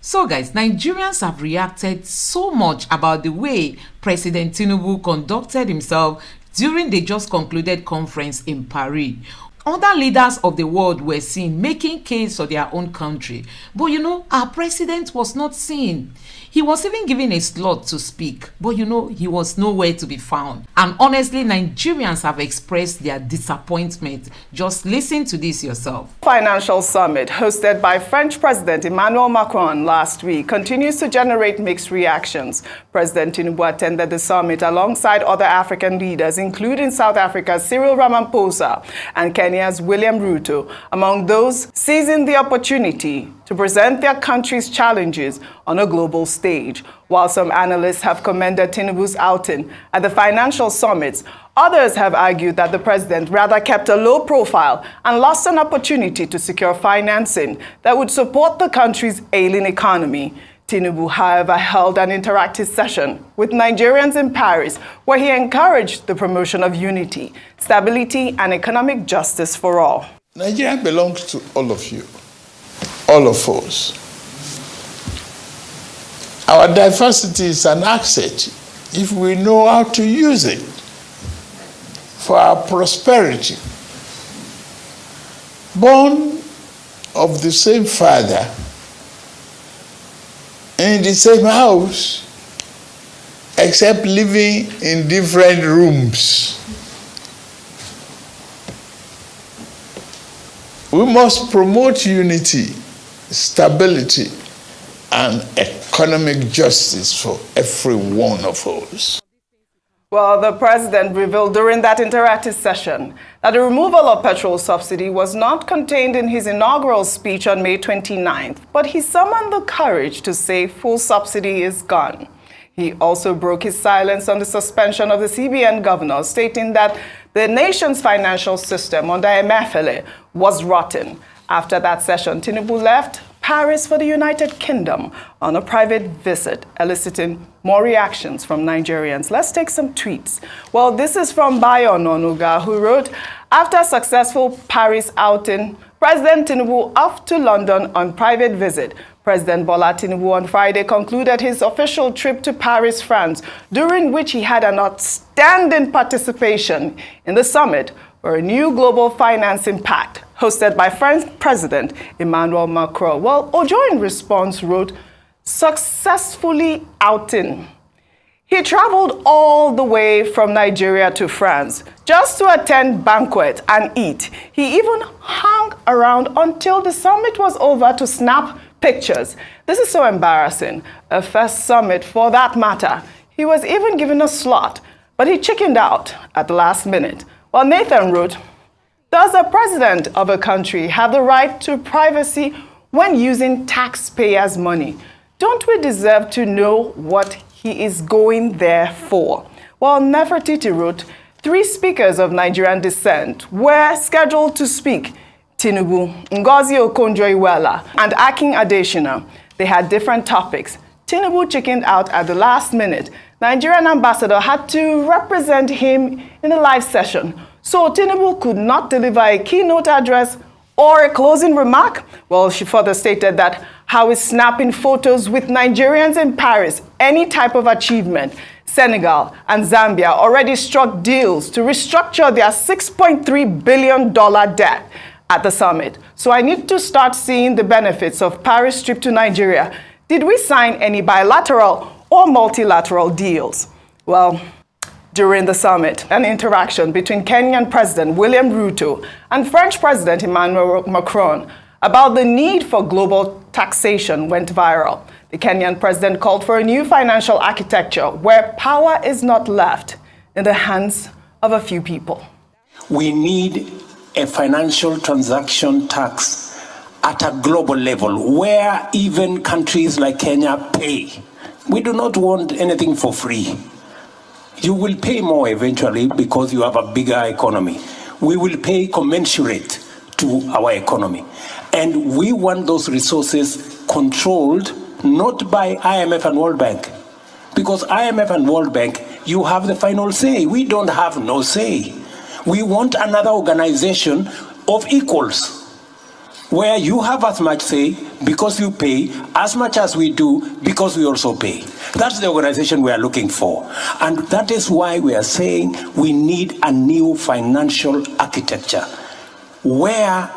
So guys, Nigerians have reacted so much about the way President Tinubu conducted himself during the just concluded conference in Paris. Other leaders of the world were seen making case for their own country. But our president was not seen. He was even given a slot to speak, but he was nowhere to be found. And honestly, Nigerians have expressed their disappointment. Just listen to this yourself. Financial summit hosted by French President Emmanuel Macron last week continues to generate mixed reactions. President Tinubu attended the summit alongside other African leaders, including South Africa's Cyril Ramaphosa and Kenya's William Ruto, among those seizing the opportunity to present their country's challenges on a global stage. While some analysts have commended Tinubu's outing at the financial summits, others have argued that the president rather kept a low profile and lost an opportunity to secure financing that would support the country's ailing economy. Tinubu, however, held an interactive session with Nigerians in Paris, where he encouraged the promotion of unity, stability, and economic justice for all. Nigeria belongs to all of you, all of us. Our diversity is an asset if we know how to use it for our prosperity. Born of the same father, in the same house, except living in different rooms. We must promote unity, stability, and economic justice for every one of us. Well, the president revealed during that interactive session that the removal of petrol subsidy was not contained in his inaugural speech on May 29th, but he summoned the courage to say full subsidy is gone. He also broke his silence on the suspension of the CBN governor, stating that the nation's financial system under Emefiele was rotten. After that session, Tinubu left Paris for the United Kingdom on a private visit, eliciting more reactions from Nigerians. Let's take some tweets. Well, this is from Bayo Nonuga, who wrote, after a successful Paris outing, President Tinubu off to London on private visit. President Bola Tinubu on Friday concluded his official trip to Paris, France, during which he had an outstanding participation in the summit for a new global financing pact hosted by French President Emmanuel Macron. Well, Ojo in response wrote, successfully outing. He traveled all the way from Nigeria to France just to attend banquet and eat. He even hung around until the summit was over to snap pictures. This is so embarrassing. A first summit for that matter. He was even given a slot, but he chickened out at the last minute. Well, Nathan wrote, does a president of a country have the right to privacy when using taxpayers' money? Don't we deserve to know what he is going there for? Well, Nefertiti wrote, 3 speakers of Nigerian descent were scheduled to speak. Tinubu, Ngozi Okonjo-Iweala, and Akin Adesina. They had different topics. Tinubu chickened out at the last minute. Nigerian ambassador had to represent him in a live session. So Tinubu could not deliver a keynote address or a closing remark. Well, she further stated that how is snapping photos with Nigerians in Paris any type of achievement? Senegal and Zambia already struck deals to restructure their $6.3 billion debt at the summit. So I need to start seeing the benefits of Paris' trip to Nigeria. Did we sign any bilateral or multilateral deals? Well, during the summit, an interaction between Kenyan President William Ruto and French President Emmanuel Macron about the need for global taxation went viral. The Kenyan president called for a new financial architecture where power is not left in the hands of a few people. We need a financial transaction tax at a global level where even countries like Kenya pay. We do not want anything for free. You will pay more eventually because you have a bigger economy. We will pay commensurate to our economy. And we want those resources controlled not by IMF and World Bank. Because IMF and World Bank, you have the final say. We don't have no say. We want another organization of equals, where you have as much say, because you pay as much as we do because we also pay. That's the organization we are looking for. And that is why we are saying we need a new financial architecture where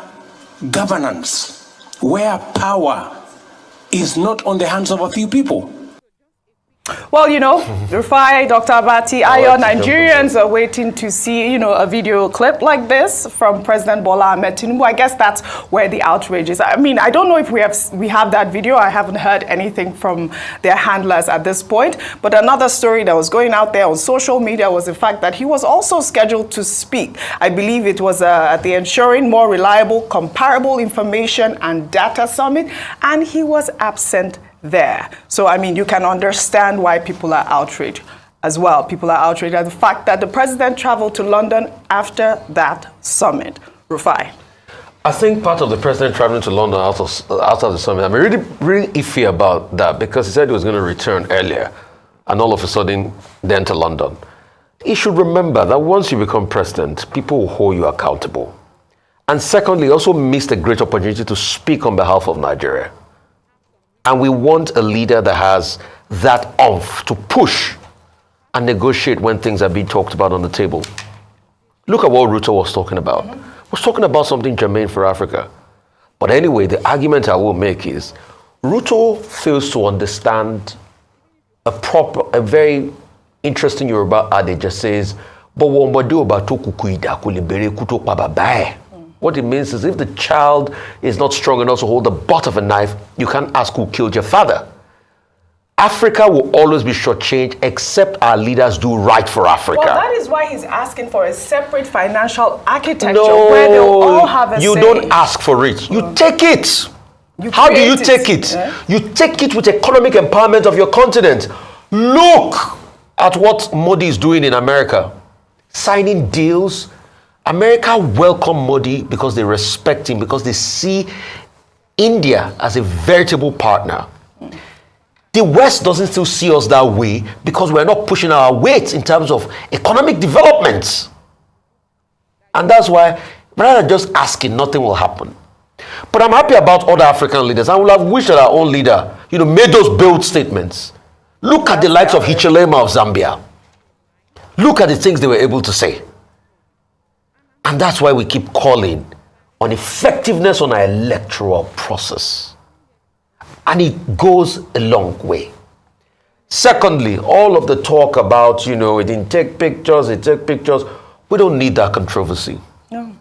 governance, where power is not on the hands of a few people. Well, Rufai, Dr. Abati, Nigerians are waiting to see, a video clip like this from President Bola and Tinubu. I guess that's where the outrage is. I mean, I don't know if we have that video. I haven't heard anything from their handlers at this point. But another story that was going out there on social media was the fact that he was also scheduled to speak. I believe it was at the Ensuring More Reliable, Comparable Information and Data Summit, and he was absent there. So, I mean, you can understand why people are outraged as well. People are outraged at the fact that the president traveled to London after that summit. Rufai. I think part of the president traveling to London after the summit, I'm really iffy about that, because he said he was going to return earlier and all of a sudden then to London. He should remember that once you become president, people will hold you accountable. And secondly, also missed a great opportunity to speak on behalf of Nigeria. And we want a leader that has that oomph to push and negotiate when things are being talked about on the table. Look at what Ruto was talking about. He was talking about something germane for Africa. But anyway, the argument I will make is Ruto fails to understand a very interesting Yoruba adage that says, what it means is if the child is not strong enough to hold the butt of a knife, you can't ask who killed your father. Africa will always be shortchanged except our leaders do right for Africa. Well, that is why he's asking for a separate financial architecture where they'll all have a say. You don't ask for it. You take it. How do you take it? Yeah? You take it with economic empowerment of your continent. Look at what Modi is doing in America. Signing deals. America welcome Modi because they respect him, because they see India as a veritable partner. The West doesn't still see us that way because we're not pushing our weight in terms of economic development. And that's why, rather than just asking, nothing will happen. But I'm happy about other African leaders. I would have wished that our own leader, made those bold statements. Look at the likes of Hichilema of Zambia. Look at the things they were able to say. And that's why we keep calling on effectiveness on our electoral process. And it goes a long way. Secondly, all of the talk about, it didn't take pictures, we don't need that controversy. No.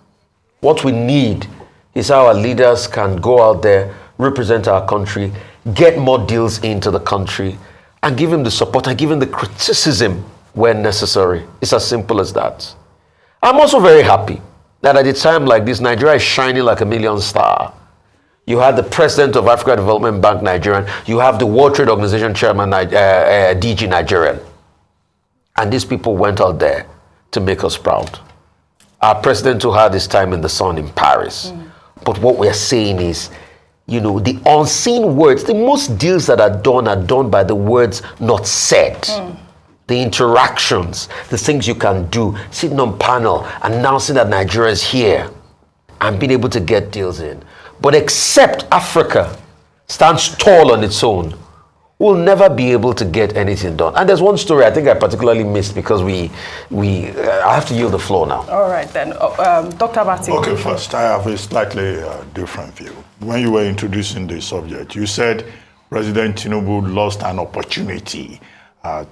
What we need is how our leaders can go out there, represent our country, get more deals into the country, and give him the support and give him the criticism when necessary. It's as simple as that. I'm also very happy that at a time like this, Nigeria is shining like a million star. You have the president of Africa Development Bank, Nigerian. You have the World Trade Organization chairman, DG, Nigerian. And these people went out there to make us proud. Our president who had his time in the sun in Paris. But what we're saying is, the unseen words, the most deals that are done by the words not said. The interactions, the things you can do, sitting on panel, announcing that Nigeria is here, and being able to get deals in. But except Africa stands tall on its own, we'll never be able to get anything done. And there's one story I think I particularly missed because I have to yield the floor now. All right then, Dr. Abati. Okay, first, I have a slightly different view. When you were introducing the subject, you said President Tinubu lost an opportunity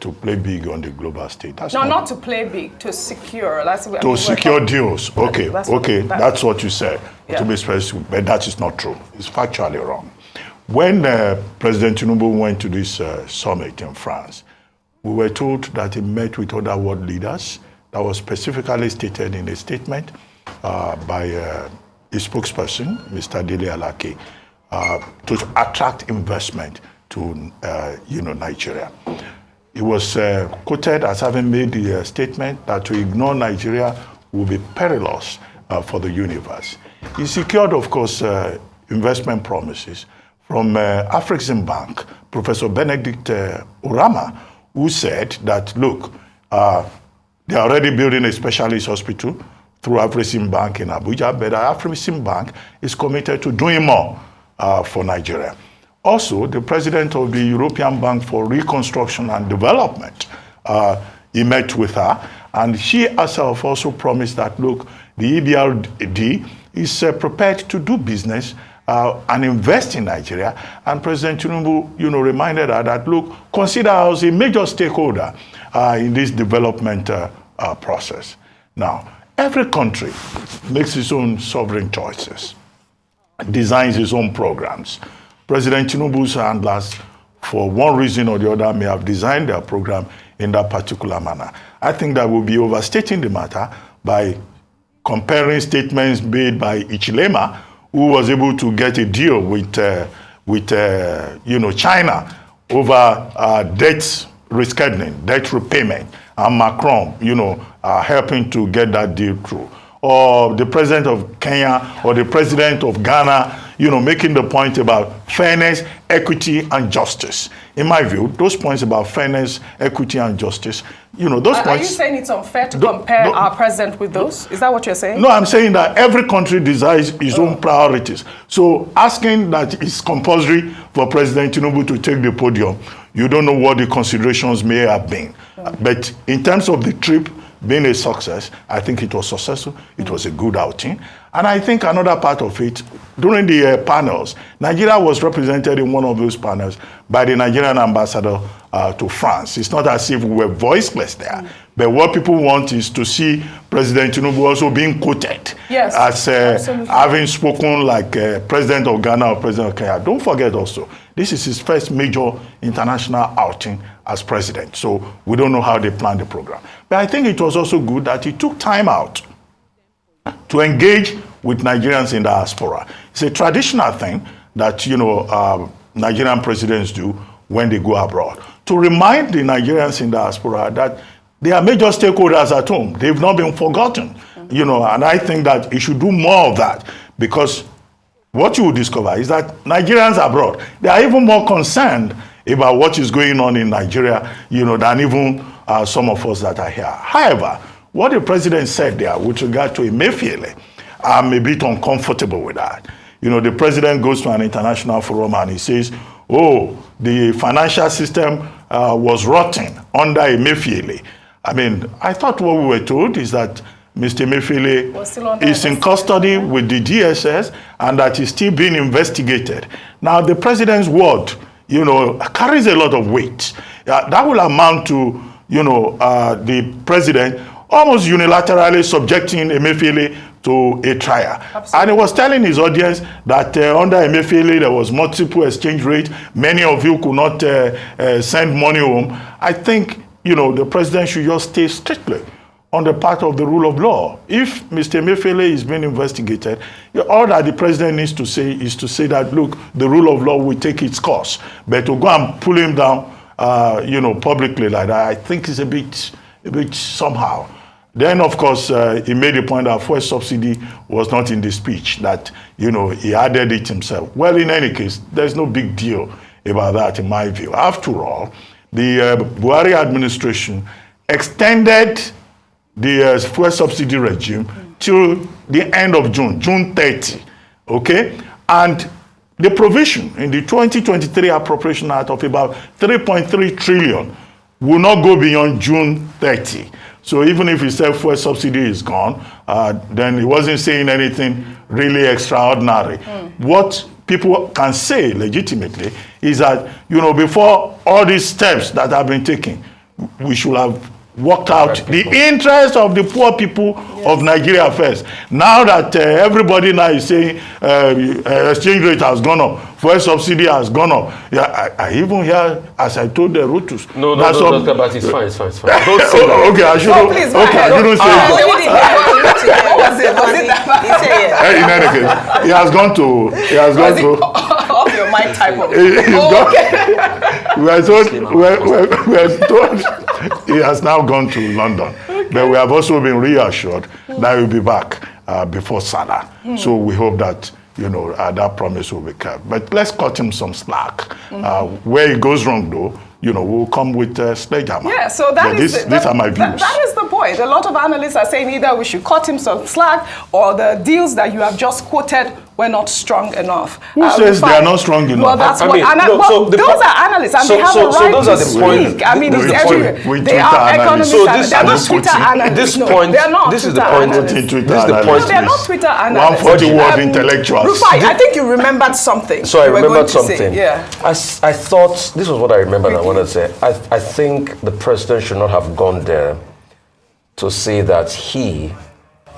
to play big on the global stage. That's not to play big, to secure. Secure deals. Okay, that's what you said. Yeah. To be specific, but that is not true. It's factually wrong. When President Tinubu went to this summit in France, we were told that he met with other world leaders. That was specifically stated in a statement by his spokesperson, Mr. Dele Alake, to attract investment to Nigeria. He was quoted as having made the statement that to ignore Nigeria will be perilous for the universe. He secured, of course, investment promises from Afrexim Bank, Professor Benedict Urama, who said that, look, they are already building a specialist hospital through Afrexim Bank in Abuja, but Afrexim Bank is committed to doing more for Nigeria. Also, the president of the European Bank for Reconstruction and Development, he met with her, and she herself also promised that, look, the EBRD is prepared to do business and invest in Nigeria. And President Tinubu, reminded her that, look, consider us a major stakeholder in this development process. Now, every country makes its own sovereign choices, designs its own programs. President Tinubu's handlers, for one reason or the other, may have designed their program in that particular manner. I think that will be overstating the matter by comparing statements made by Ichilema, who was able to get a deal with China over debt rescheduling, debt repayment, and Macron, helping to get that deal through. Or the president of Kenya or the president of Ghana, making the point about fairness, equity, and justice. In my view, those points about fairness, equity, and justice, those points... Are you saying it's unfair to compare our president with those? Is that what you're saying? No, I'm saying that every country desires its own priorities. So asking that it's compulsory for President Tinubu to take the podium, you don't know what the considerations may have been. But in terms of the trip being a success, I think it was successful. It was a good outing. And I think another part of it, during the panels, Nigeria was represented in one of those panels by the Nigerian ambassador to France. It's not as if we were voiceless there. But what people want is to see President Tinubu also being quoted as having spoken like President of Ghana or President of Kenya. Don't forget also, this is his first major international outing as president. So we don't know how they planned the program. But I think it was also good that he took time out to engage with Nigerians in the diaspora. It's a traditional thing that, Nigerian presidents do when they go abroad, to remind the Nigerians in the diaspora that they are major stakeholders at home. They've not been forgotten, and I think that he should do more of that, because what you will discover is that Nigerians abroad, they are even more concerned about what is going on in Nigeria, than even some of us that are here. However, what the president said there with regard to Emefiele, I'm a bit uncomfortable with that. The president goes to an international forum and he says, the financial system was rotting under Emefiele. I mean, I thought what we were told is that Mr. Emefiele is in custody with the DSS and that he's still being investigated. Now, the president's word, carries a lot of weight. That will amount to, the president almost unilaterally subjecting Emefiele to a trial. Absolutely. And he was telling his audience that under Emefiele there was multiple exchange rate. Many of you could not send money home. I think, the president should just stay strictly on the part of the rule of law. If Mr. Emefiele is being investigated, all that the president needs to say is to say that, look, the rule of law will take its course. But to go and pull him down, publicly like that, I think is a bit somehow. Then, of course, he made the point that fuel subsidy was not in the speech, that, he added it himself. Well, in any case, there's no big deal about that, in my view. After all, the Buhari administration extended the fuel subsidy regime till the end of June 30, okay? And the provision in the 2023 Appropriation Act of about 3.3 trillion will not go beyond June 30. So even if he said fuel subsidy is gone, then he wasn't saying anything really extraordinary. What people can say legitimately is that, before all these steps that have been taken, we should have worked out the interest of the poor people of Nigeria first. Now that everybody now is saying exchange rate has gone up, fuel subsidy has gone up. Yeah, I even hear, as I told the Rutus. No, it's fine. Don't say that. Okay, I shouldn't say it. In any case, he has gone to off your mind type of we are told he has now gone to London. Okay. But we have also been reassured that he will be back before Salah. So we hope that, that promise will be kept. But let's cut him some slack. Where it goes wrong, though, will come with sledgehammer. Yeah, so these are my views. That is the point. A lot of analysts are saying either we should cut him some slack or the deals that you have just quoted were not strong enough. Who says they are not strong enough? Well, that's those are analysts, and they have a right to speak. I mean, it's everywhere. They are economists. So they're not Twitter analysts. This is the point. They're not Twitter analysts. 140 word intellectuals. Rufai, I think you remembered something. So I remembered something. Yeah. I thought, this was what I remembered I wanted to say. I think the president should not have gone there to say that he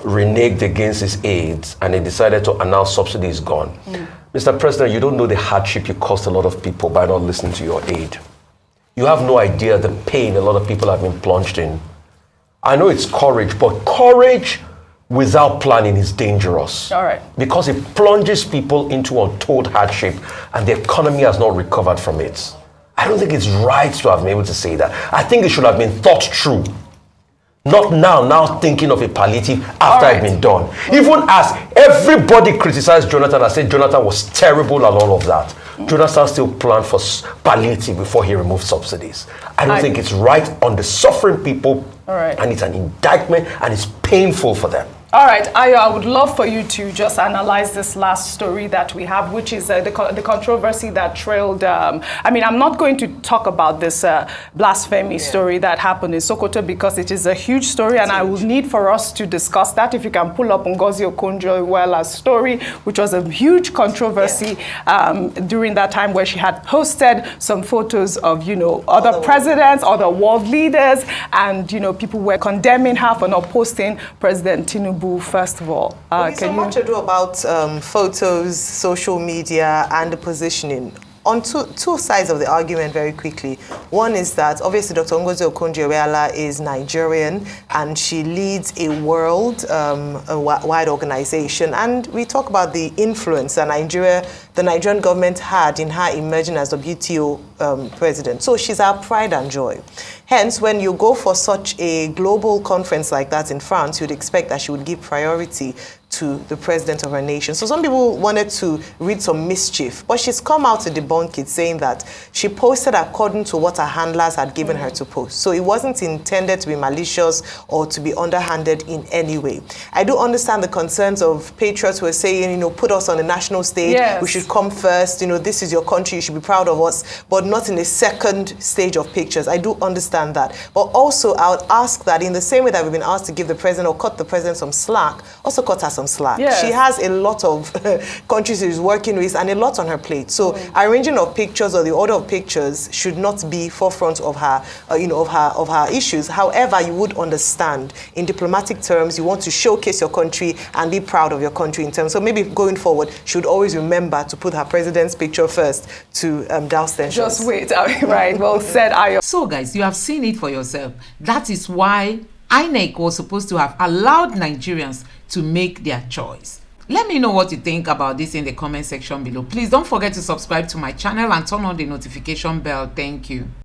reneged against his aides and he decided to announce subsidy is gone. Mr. President, you don't know the hardship you caused a lot of people by not listening to your aide. You have no idea the pain a lot of people have been plunged in. I know it's courage, but courage without planning is dangerous. All right. Because it plunges people into untold hardship and the economy has not recovered from it. I don't think it's right to have been able to say that. I think it should have been thought through. Not now thinking of a palliative after it's been done. Even as everybody criticized Jonathan and said Jonathan was terrible and all of that, Jonathan still planned for palliative before he removed subsidies. I don't think it's right on the suffering people, and it's an indictment and it's painful for them. All right, Ayo, I would love for you to just analyze this last story that we have, which is the controversy that trailed. I'm not going to talk about this blasphemy story that happened in Sokoto because it is a huge story, and I will need for us to discuss that. If you can pull up Ngozi Okonjo-Iweala's story, which was a huge controversy during that time where she had posted some photos of, other presidents, other world leaders, and, people were condemning her for not posting President Tinubu. First of all, so much to do about photos, social media, and the positioning. On two sides of the argument very quickly. One is that obviously Dr. Ngozi Okonjo-Iweala is Nigerian and she leads a world-wide organization. And we talk about the influence that the Nigerian government had in her emerging as WTO president. So she's our pride and joy. Hence, when you go for such a global conference like that in France, you'd expect that she would give priority to the president of her nation. So some people wanted to read some mischief, but she's come out to debunk it, saying that she posted according to what her handlers had given her to post. So it wasn't intended to be malicious or to be underhanded in any way. I do understand the concerns of patriots who are saying, put us on the national stage, we should come first, this is your country, you should be proud of us, but not in a second stage of pictures. I do understand that. But also I would ask that in the same way that we've been asked to give the president or cut the president some slack, also cut her some slack. Yes. She has a lot of countries she's working with and a lot on her plate. So arranging of pictures or the order of pictures should not be forefront of her, of her issues. However, you would understand in diplomatic terms, you want to showcase your country and be proud of your country in terms. So maybe going forward, she would always remember to put her president's picture first to douse tensions. Just wait. Right. Well said, Ayo. So, guys, you have seen it for yourself. That is why INEC was supposed to have allowed Nigerians to make their choice. Let me know what you think about this in the comment section below. Please don't forget to subscribe to my channel and turn on the notification bell. Thank you.